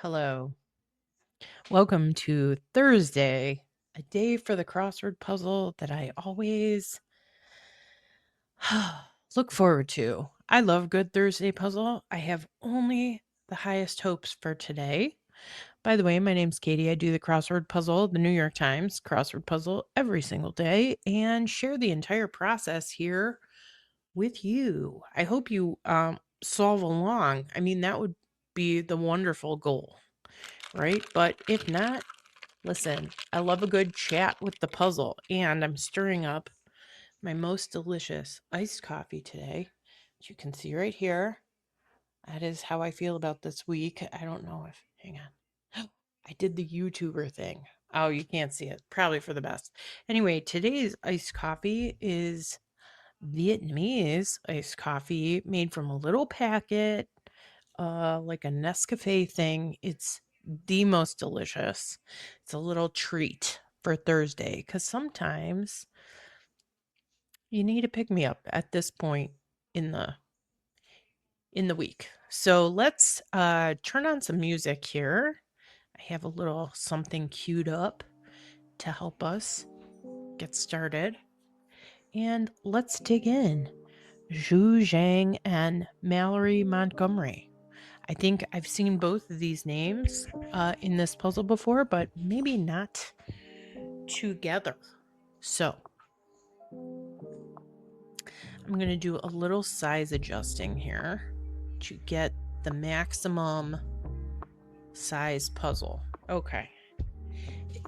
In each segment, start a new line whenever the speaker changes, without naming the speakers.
Hello. Welcome to Thursday, a day for the crossword puzzle that I always look forward to. I love good Thursday puzzle. I have only the highest hopes for today. By the way, my name's Katie. I do the crossword puzzle, the New York Times crossword puzzle every single day and share the entire process here with you. I hope you solve along. I mean, that would be the wonderful goal, right? But if not, listen, I love a good chat with the puzzle, and I'm stirring up my most delicious iced coffee today, which you can see right here. That is how I feel about this week. I don't know if, hang on. I did the YouTuber thing. Oh, you can't see it. Probably for the best. Anyway, today's iced coffee is Vietnamese iced coffee made from a little packet, like a Nescafe thing. It's the most delicious. It's a little treat for Thursday because sometimes you need to pick me up at this point in the week. So let's turn on some music here. I have a little something queued up to help us get started. And let's dig in. Zhu Zhang and Mallory Montgomery. I think I've seen both of these names in this puzzle before, but maybe not together. So I'm going to do a little size adjusting here to get the maximum size puzzle. Okay.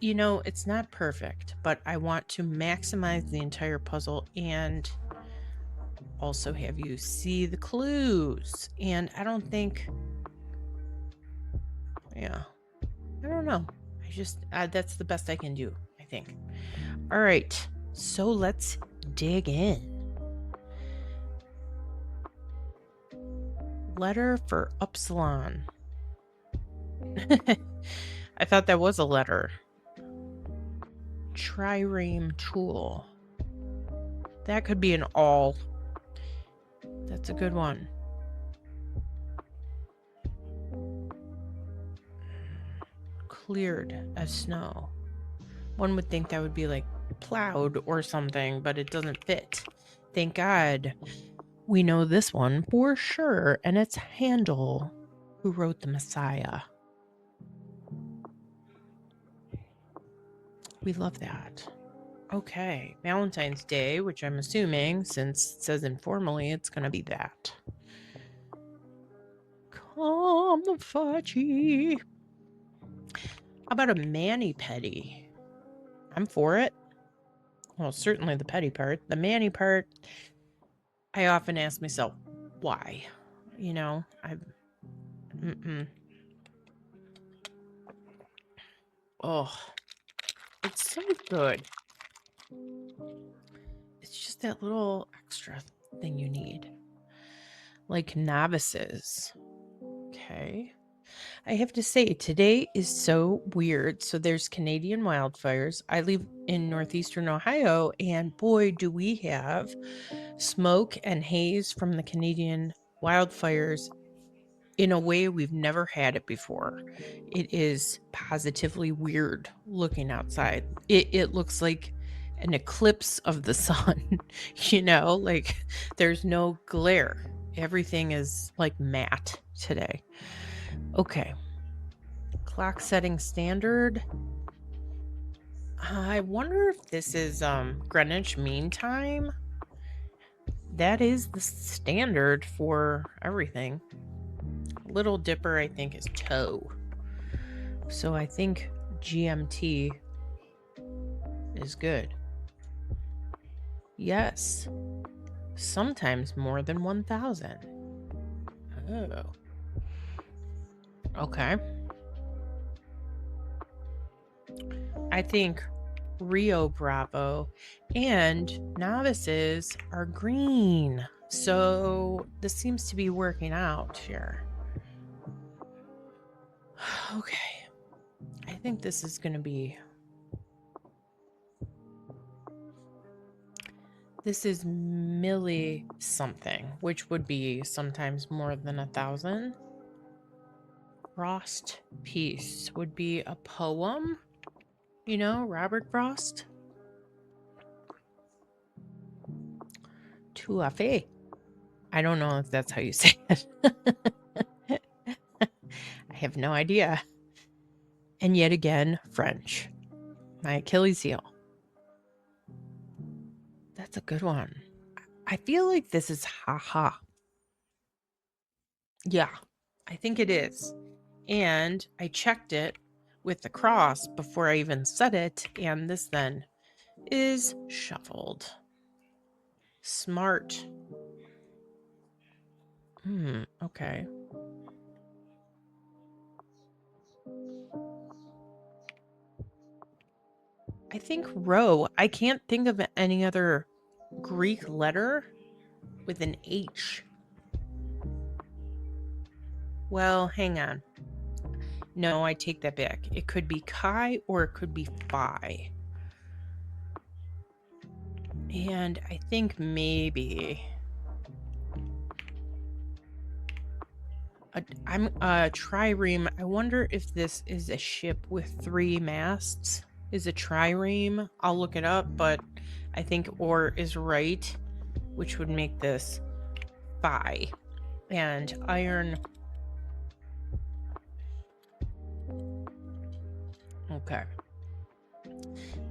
You know, it's not perfect, but I want to maximize the entire puzzle and also have you see the clues. And I don't think, yeah, I don't know. I just, that's the best I can do, I think. All right, so let's dig in. Letter for Upsilon. I thought that was a letter. Trireme tool. That could be an all. That's a good one. Cleared as snow. One would think that would be like plowed or something, but it doesn't fit. Thank God we know this one for sure, and it's Handel who wrote the Messiah. We love that. Okay, Valentine's Day, which I'm assuming, since it says informally, it's going to be that. Come the fudgy. How about a mani-pedi? I'm for it. Well, certainly the petty part. The mani part, I often ask myself, why? You know, Oh, it's so good. It's just that little extra thing you need. Like novices. Okay. I have to say, today is so weird. So there's Canadian wildfires. I live in northeastern Ohio, and boy, do we have smoke and haze from the Canadian wildfires in a way we've never had it before. It is positively weird looking outside. It looks like an eclipse of the sun, like there's no glare. Everything is like matte today. Okay. Clock setting standard. I wonder if this is Greenwich Mean Time. That is the standard for everything. Little Dipper, I think, is toe. So I think GMT is good. Yes. Sometimes more than 1,000. Oh. Okay. I think Rio Bravo and novices are green. So this seems to be working out here. Okay. I think this is going to be... This is milli something, which would be sometimes more than 1,000. Frost piece would be a poem. You know, Robert Frost. Tout à fait. I don't know if that's how you say it. I have no idea. And yet again, French. My Achilles heel. That's a good one. I feel like this is haha. Yeah, I think it is. And I checked it with the cross before I even said it, and this then is shuffled. Smart. Okay. I think rho. I can't think of any other Greek letter with an H. Well, hang on. No, I take that back. It could be chi or it could be phi. And I think maybe I'm a trireme. I wonder if this is a ship with 3 masts. Is a trireme? I'll look it up, but I think or is right, which would make this phi. And iron. Okay.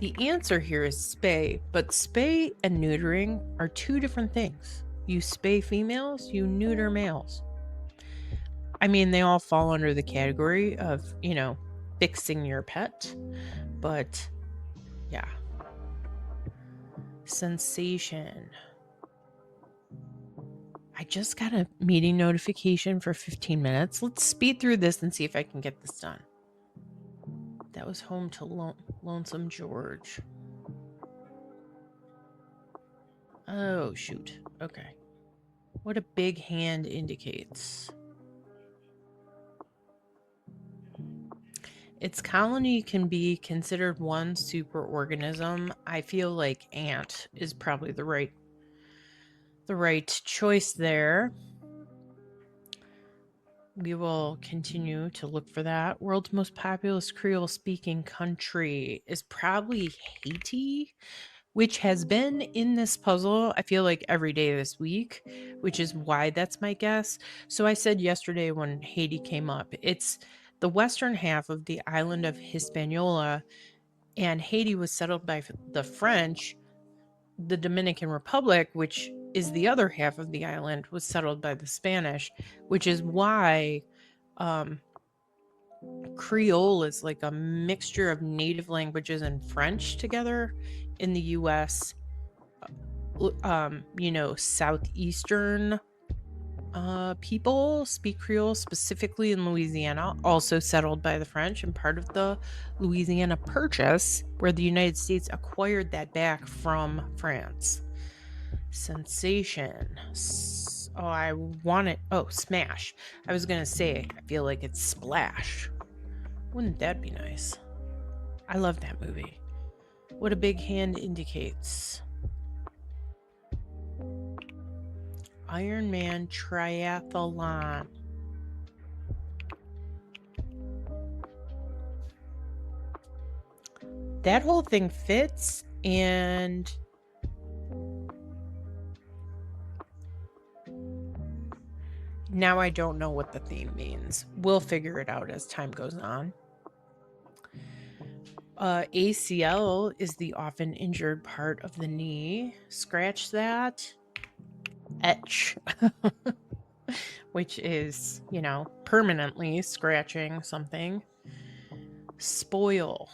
The answer here is spay, but spay and neutering are 2 different things. You spay females, you neuter males. I mean, they all fall under the category of, fixing your pet, but yeah. Sensation. I just got a meeting notification for 15 minutes. Let's speed through this and see if I can get this done. That was home to Lonesome George. Oh, shoot. Okay. What a big hand indicates. Its colony can be considered one superorganism. I feel like ant is probably the right choice there. We will continue to look for that. World's most populous Creole-speaking country is probably Haiti, which has been in this puzzle, I feel like, every day this week, which is why that's my guess. So I said yesterday when Haiti came up, it's the western half of the island of Hispaniola, and Haiti was settled by the French. The Dominican Republic, which is the other half of the island, was settled by the Spanish, which is why Creole is like a mixture of native languages and French together in the US. Southeastern people speak Creole, specifically in Louisiana, also settled by the French and part of the Louisiana Purchase, where the United States acquired that back from France. Sensation. I want it. Oh, smash. I was going to say, I feel like it's splash. Wouldn't that be nice? I love that movie. What a big hand indicates. Iron Man Triathlon. That whole thing fits, and now I don't know what the theme means. We'll figure it out as time goes on. ACL is the often injured part of the knee. Scratch that. Etch, which is, permanently scratching something. Spoil.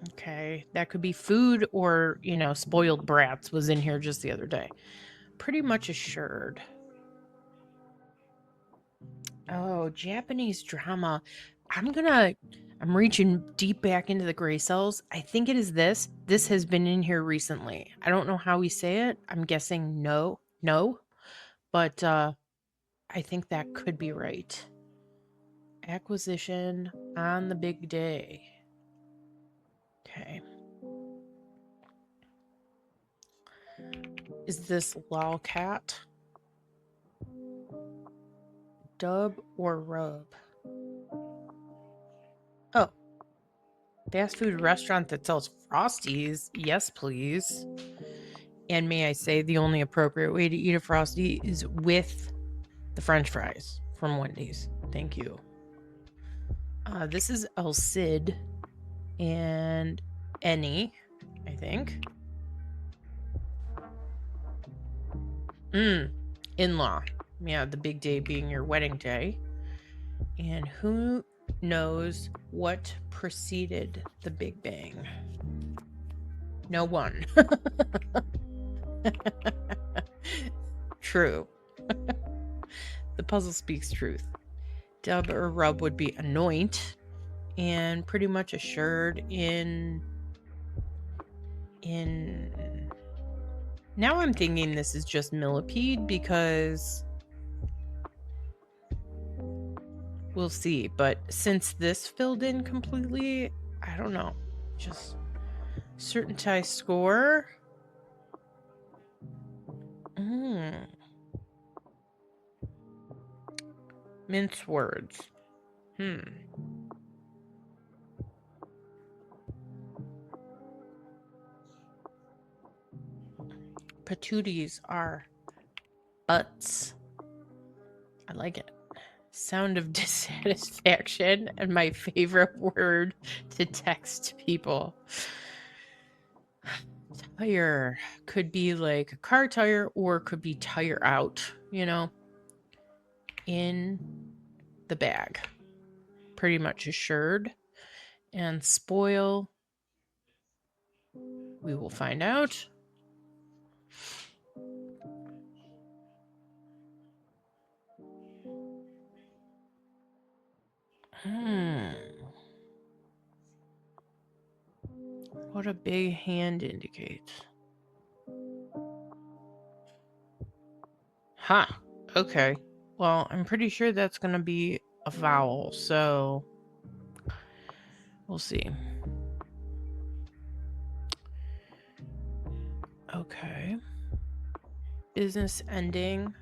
Okay, that could be food or, spoiled brats was in here just the other day. Pretty much assured. Oh, Japanese drama. I'm reaching deep back into the gray cells. I think it is this. This has been in here recently. I don't know how we say it. I'm guessing no, but I think that could be right. Acquisition on the big day. Okay. Is this lolcat? Dub or rub? Oh. Fast food restaurant that sells Frosties. Yes, please. And may I say, the only appropriate way to eat a Frosty is with the French fries from Wendy's. Thank you. This is El Cid and Annie, I think. In-law. Yeah, the big day being your wedding day. And who knows what preceded the Big Bang? No one. True. The puzzle speaks truth. Dub or rub would be anoint, and pretty much assured in now I'm thinking this is just millipede because we'll see, but since this filled in completely, I don't know. Just certainty score. Mince words. Patooties are butts. I like it. Sound of dissatisfaction, and my favorite word to text people. Tire could be like a car tire or could be tire out, you know, in the bag. Pretty much assured. And spoil, we will find out. What a big hand indicates. Okay. Well, I'm pretty sure that's going to be a vowel, so we'll see. Okay. Business ending.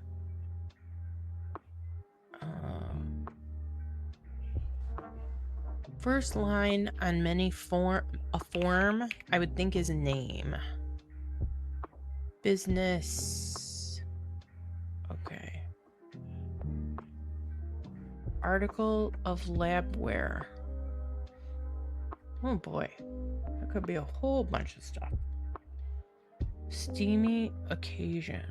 First line on many form I would think is name. Business. Okay. Article of labware. Oh boy. That could be a whole bunch of stuff. Steamy occasion.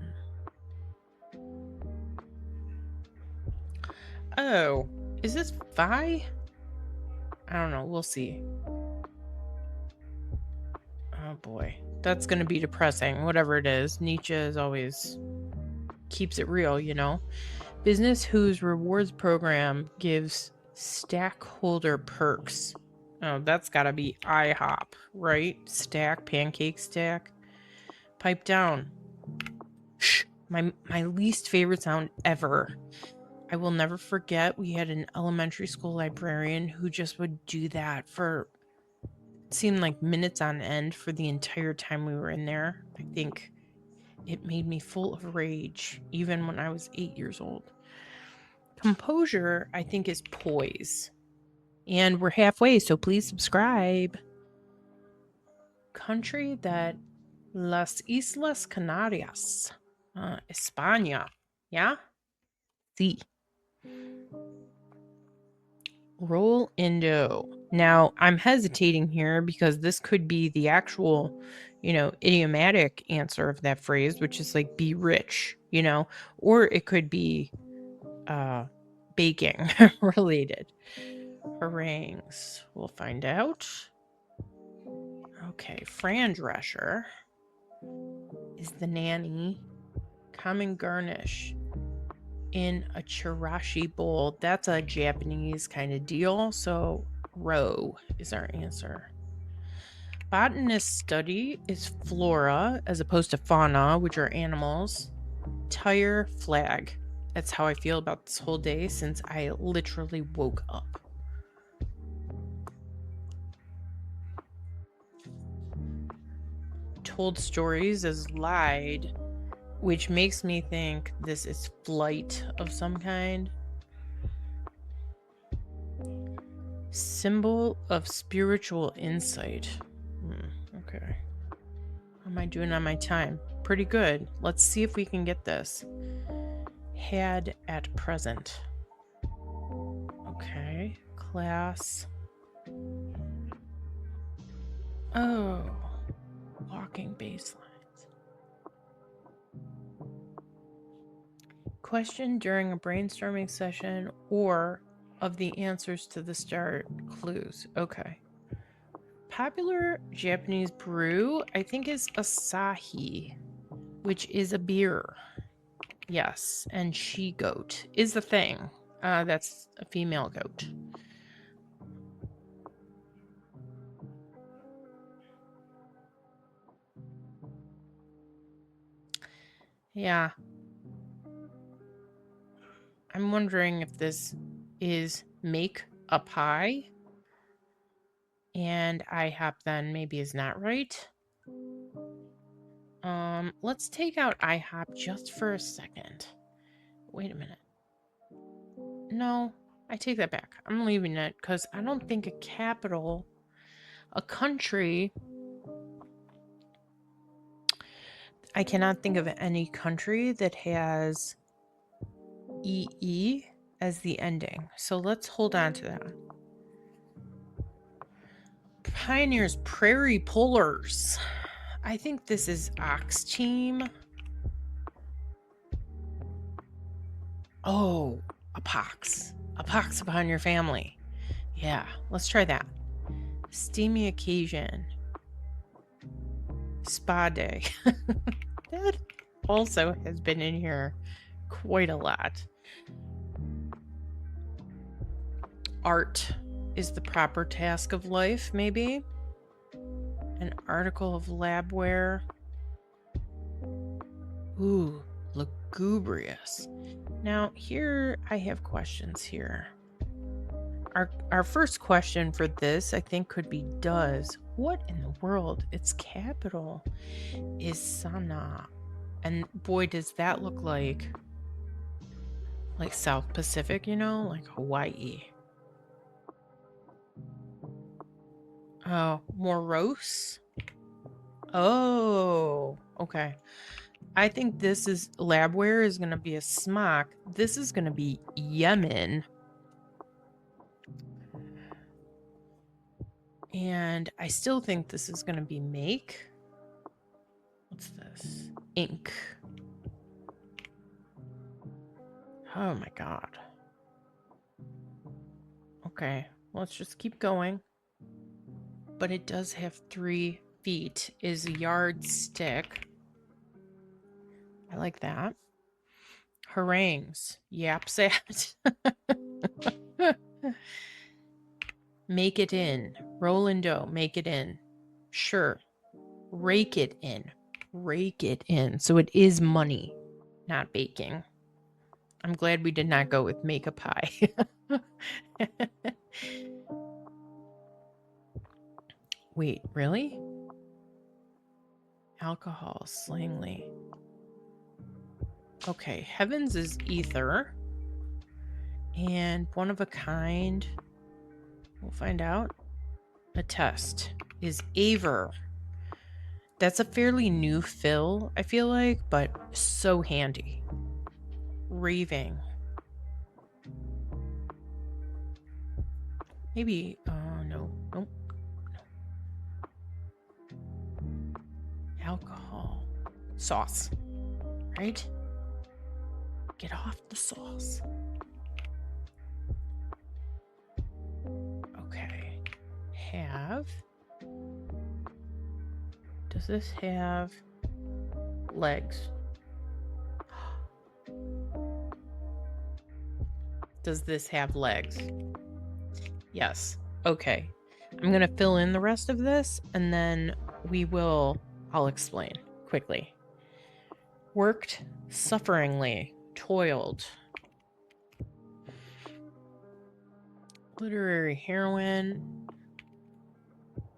Oh, is this Vi? I don't know. We'll see. Oh boy. That's going to be depressing. Whatever it is. Nietzsche is always keeps it real, you know. Business whose rewards program gives stakeholder perks. Oh, that's got to be IHOP, right? Stack, pancake stack. Pipe down. Shh. My least favorite sound ever. I will never forget we had an elementary school librarian who just would do that for it seemed like minutes on end for the entire time we were in there. I think it made me full of rage, even when I was 8 years old. Composure, I think, is poise. And we're halfway, so please subscribe. Country that Las Islas Canarias. España. Yeah? Sí. Roll Indo. Now, I'm hesitating here because this could be the actual, idiomatic answer of that phrase, which is like be rich, or it could be baking related. Harangues. We'll find out. Okay, Fran Drescher is the nanny. Common garnish in a chirashi bowl. That's a Japanese kind of deal. So row is our answer. Botanist study is flora as opposed to fauna, which are animals. Tire flag. That's how I feel about this whole day since I literally woke up. Told stories as lied, which makes me think this is flight of some kind. Symbol of spiritual insight. Okay. How am I doing on my time? Pretty good. Let's see if we can get this. Had at present. Okay. Class. Oh. Walking baselines. Question during a brainstorming session or of the answers to the start clues. Okay. Popular Japanese brew, I think, is Asahi, which is a beer. Yes, and she goat is the thing. That's a female goat. Yeah. I'm wondering if this is make a pie and IHOP then maybe is not right. Let's take out IHOP just for a second. Wait a minute. No, I take that back. I'm leaving it because I don't think a capital, a country, I cannot think of any country that has EE as the ending. So let's hold on to that. Pioneers, Prairie Pullers. I think this is Ox Team. Oh, a pox. A pox upon your family. Yeah, let's try that. Steamy occasion. Spa day. That also has been in here quite a lot. Art is the proper task of life, maybe. An article of labware. Ooh, lugubrious. Now, here I have questions here. Our first question for this, I think, could be does. What in the world? Its capital is Sana. And boy, does that look like South Pacific, like Hawaii. Oh, morose? Oh, okay. I think this is labware is going to be a smock. This is going to be Yemen. And I still think this is going to be make. What's this? Ink. Oh my God. Okay, let's just keep going. But it does have 3 feet. Is a yardstick. I like that. Harangues. Yapsat. Make it in. Roll in dough. Make it in. Sure. Rake it in. Rake it in. So it is money, not baking. I'm glad we did not go with make a pie. Wait, really? Alcohol, slangly. Okay, heavens is ether. And one of a kind, we'll find out. A test is aver. That's a fairly new fill, I feel like, but so handy. Raving. Maybe, no, nope. Alcohol. Sauce, right? Get off the sauce. Okay. Have. Does this have legs? Does this have legs? Yes. Okay. I'm going to fill in the rest of this and then I'll explain quickly. Worked sufferingly, toiled. Literary heroine.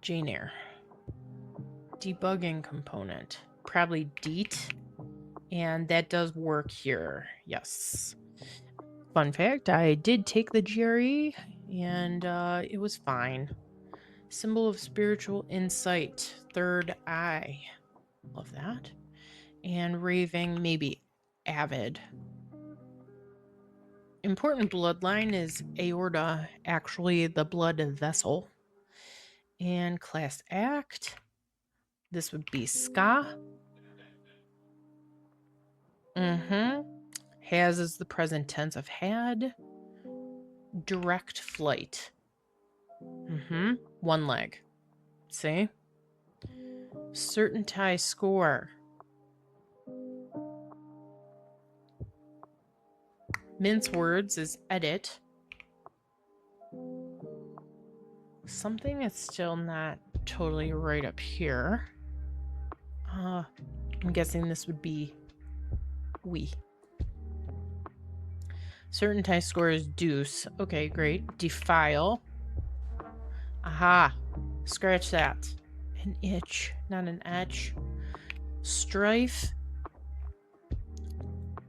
Jane Eyre. Debugging component. Probably DEET. And that does work here. Yes. Fun fact, I did take the GRE and it was fine. Symbol of spiritual insight, third eye. Love that. And raving, maybe avid. Important bloodline is aorta, actually the blood vessel. And class act, this would be ska. Has is the present tense of had. Direct flight. One leg. See? Certainty score. Mince words is edit. Something is still not totally right up here. I'm guessing this would be we. Certainty score is deuce. Okay, great. Defile. Aha. Scratch that. An itch, not an etch. Strife.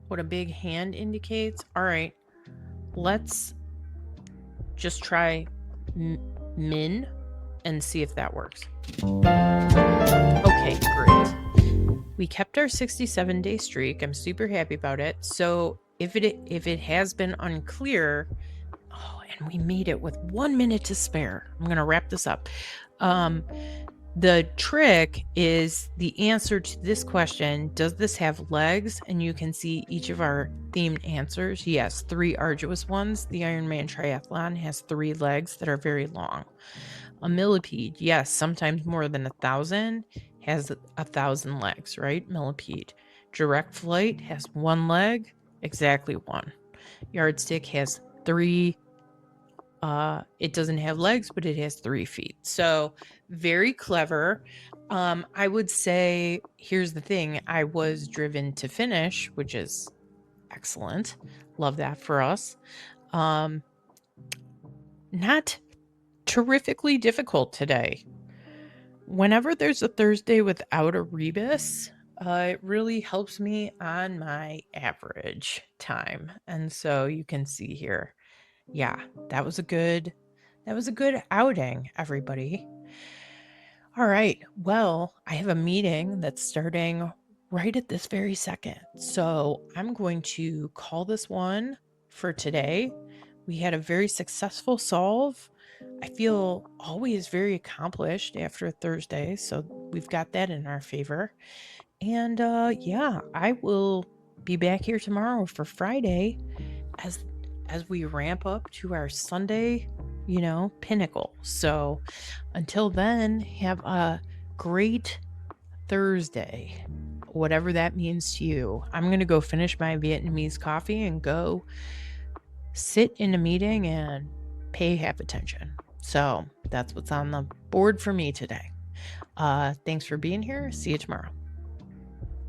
What a big hand indicates. All right. Let's just try min and see if that works. Okay, great. We kept our 67-day streak. I'm super happy about it. So if it has been unclear, and we made it with 1 minute to spare. I'm going to wrap this up. The trick is the answer to this question. Does this have legs? And you can see each of our themed answers. Yes, 3 arduous ones. The Ironman Triathlon has 3 legs that are very long. A millipede, yes, sometimes more than 1,000, has 1,000 legs, right? Millipede. Direct flight has 1 leg, exactly 1. Yardstick has 3. It doesn't have legs, but it has 3 feet. So very clever. I would say, here's the thing. I was driven to finish, which is excellent. Love that for us. Not terrifically difficult today. Whenever there's a Thursday without a rebus, it really helps me on my average time. And so you can see here, yeah, that was a good outing, everybody. All right. Well, I have a meeting that's starting right at this very second. So I'm going to call this one for today. We had a very successful solve. I feel always very accomplished after Thursday. So we've got that in our favor. And yeah, I will be back here tomorrow for Friday as we ramp up to our Sunday, pinnacle. So until then, have a great Thursday, whatever that means to you. I'm going to go finish my Vietnamese coffee and go sit in a meeting and pay half attention. So that's what's on the board for me today. Thanks for being here. See you tomorrow.